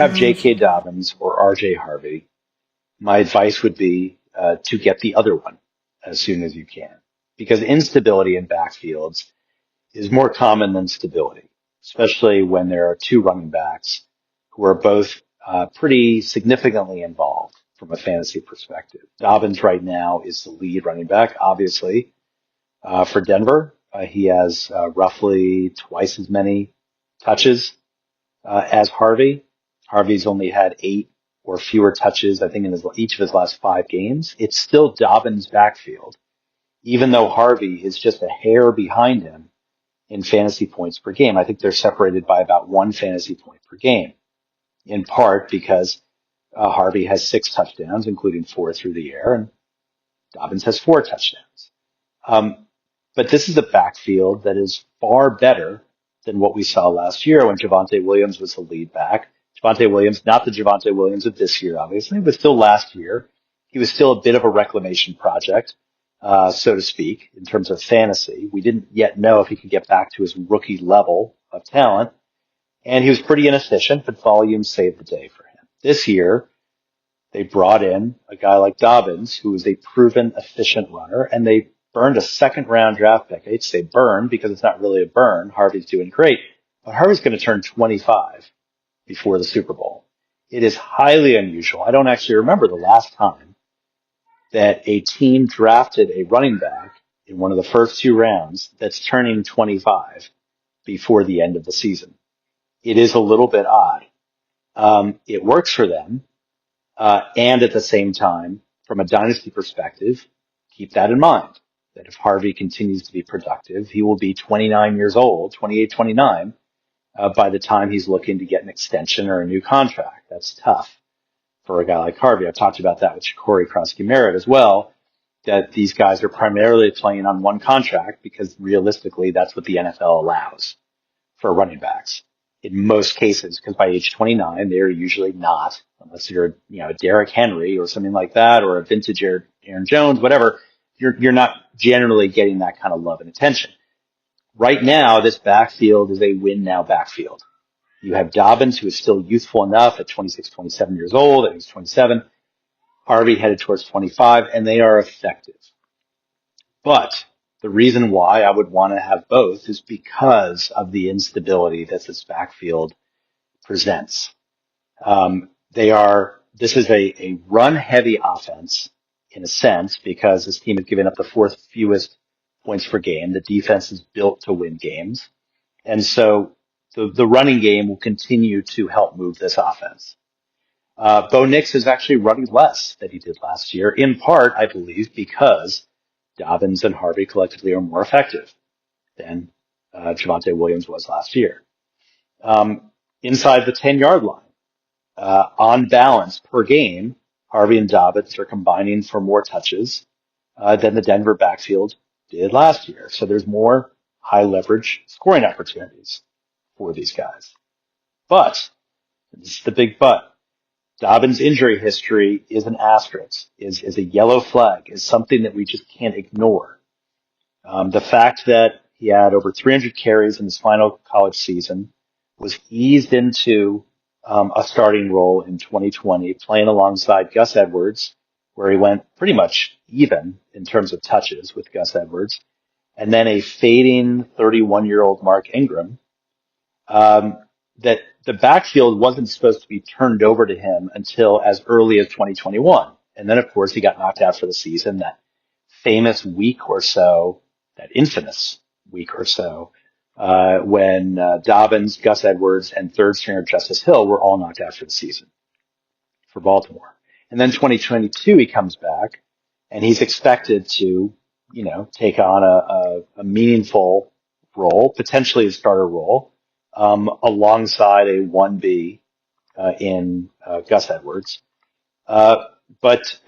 have J.K. Dobbins or R.J. Harvey, my advice would be to get the other one as soon as you can, because instability in backfields is more common than stability, especially when there are two running backs who are both pretty significantly involved from a fantasy perspective. Dobbins right now is the lead running back, obviously, for Denver. He has roughly twice as many touches as Harvey. Harvey's only had 8 or fewer touches, I think, in each of his last 5 games. It's still Dobbins' backfield, even though Harvey is just a hair behind him in fantasy points per game. I think they're separated by about 1 fantasy point per game, in part because Harvey has 6 touchdowns, including 4 through the air, and Dobbins has 4 touchdowns. But this is a backfield that is far better than what we saw last year when Javonte Williams was the lead back. Javonte Williams, not the Javonte Williams of this year, obviously, but still last year. He was still a bit of a reclamation project, so to speak, in terms of fantasy. We didn't yet know if he could get back to his rookie level of talent. And he was pretty inefficient, but volume saved the day for him. This year, they brought in a guy like Dobbins, who is a proven efficient runner, and they burned a second-round draft pick. I hate to say burn because it's not really a burn. Harvey's doing great, but Harvey's going to turn 25 before the Super Bowl. It is highly unusual. I don't actually remember the last time that a team drafted a running back in one of the first 2 rounds that's turning 25 before the end of the season. It is a little bit odd. It works for them. And at the same time, from a dynasty perspective, keep that in mind, that if Harvey continues to be productive, he will be 29 years old, 28, 29, by the time he's looking to get an extension or a new contract. That's tough for a guy like Harvey. I've talked about that with Corey Krosky-Merritt as well, that these guys are primarily playing on one contract because realistically that's what the NFL allows for running backs in most cases, because by age 29, they're usually not, unless you're, a Derrick Henry or something like that, or a vintage Aaron Jones, whatever, you're not generally getting that kind of love and attention. Right now, this backfield is a win now backfield. You have Dobbins, who is still youthful enough at 26, 27 years old, and he's 27. Harvey headed towards 25, and they are effective. But the reason why I would want to have both is because of the instability that this backfield presents. This is a run-heavy offense in a sense because this team has given up the 4th fewest points per game. The defense is built to win games. And so the running game will continue to help move this offense. Bo Nix is actually running less than he did last year, in part, I believe, because Dobbins and Harvey collectively are more effective than Javonte Williams was last year. Inside the 10-yard line, on balance per game, Harvey and Dobbins are combining for more touches than the Denver backfield did last year. So there's more high-leverage scoring opportunities for these guys. But, this is the big but, Dobbins' injury history is an asterisk, is a yellow flag, is something that we just can't ignore. The fact that he had over 300 carries in his final college season, was eased into a starting role in 2020, playing alongside Gus Edwards, where he went pretty much even in terms of touches with Gus Edwards, and then a fading 31-year-old Mark Ingram, that the backfield wasn't supposed to be turned over to him until as early as 2021. And then, of course, he got knocked out for the season, that famous week or so, that infamous week or so, when Dobbins, Gus Edwards, and third stringer Justice Hill were all knocked out for the season for Baltimore. And then 2022, he comes back, and he's expected to, take on a meaningful role, potentially a starter role, alongside a 1B in Gus Edwards. But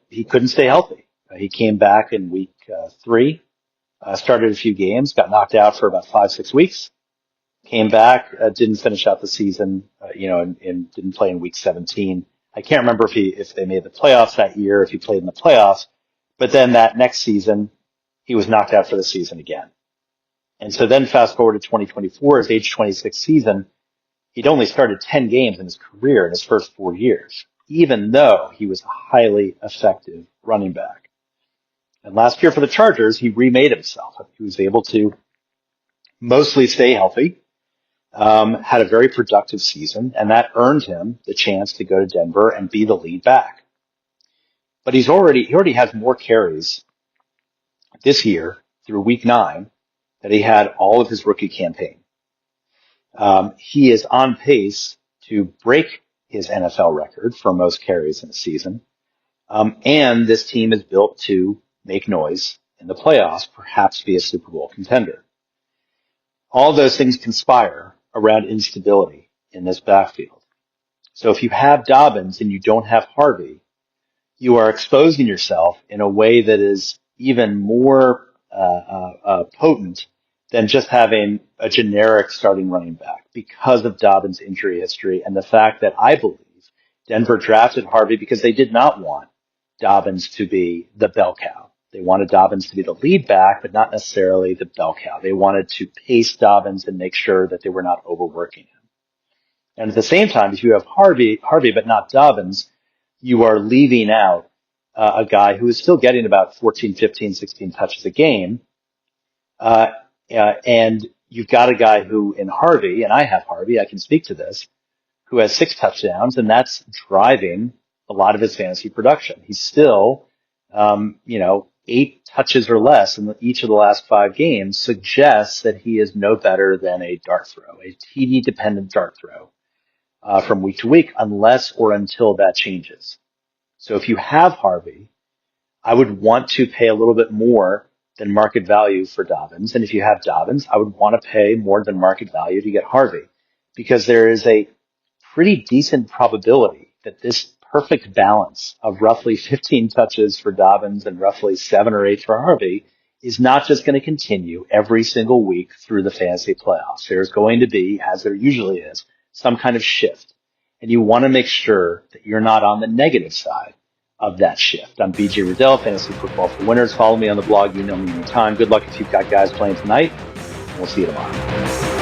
he couldn't stay healthy. He came back in week 3, started a few games, got knocked out for about 5-6 weeks, came back, didn't finish out the season, and didn't play in week 17. I can't remember if they made the playoffs that year, if he played in the playoffs, but then that next season, he was knocked out for the season again. And so then fast forward to 2024, his age 26 season, He'd only started 10 games in his career in his first 4 years, even though he was a highly effective running back. And last year for the Chargers, he remade himself. He was able to mostly stay healthy, had a very productive season, and that earned him the chance to go to Denver and be the lead back. But he already has more carries this year through week 9 that he had all of his rookie campaign. He is on pace to break his NFL record for most carries in a season. And this team is built to make noise in the playoffs, perhaps be a Super Bowl contender. All those things conspire around instability in this backfield. So if you have Dobbins and you don't have Harvey, you are exposing yourself in a way that is even more potent than just having a generic starting running back because of Dobbins' injury history and the fact that I believe Denver drafted Harvey because they did not want Dobbins to be the bell cow. They wanted Dobbins to be the lead back, but not necessarily the bell cow. They wanted to pace Dobbins and make sure that they were not overworking him. And at the same time, if you have Harvey, but not Dobbins, you are leaving out a guy who is still getting about 14, 15, 16 touches a game. And you've got a guy who in Harvey, and I have Harvey, I can speak to this, who has 6 touchdowns, and that's driving a lot of his fantasy production. He's still, 8 touches or less in each of the last 5 games suggests that he is no better than a dart throw, a TD dependent dart throw, from week to week, unless or until that changes. So if you have Harvey, I would want to pay a little bit more than market value for Dobbins. And if you have Dobbins, I would want to pay more than market value to get Harvey, because there is a pretty decent probability that this perfect balance of roughly 15 touches for Dobbins and roughly 7 or 8 for Harvey is not just going to continue every single week through the fantasy playoffs. There's going to be, as there usually is, some kind of shift. And you want to make sure that you're not on the negative side of that shift. I'm BJ Riddell, Fantasy Football for Winners. Follow me on the blog. You know me anytime. Good luck if you've got guys playing tonight. We'll see you tomorrow.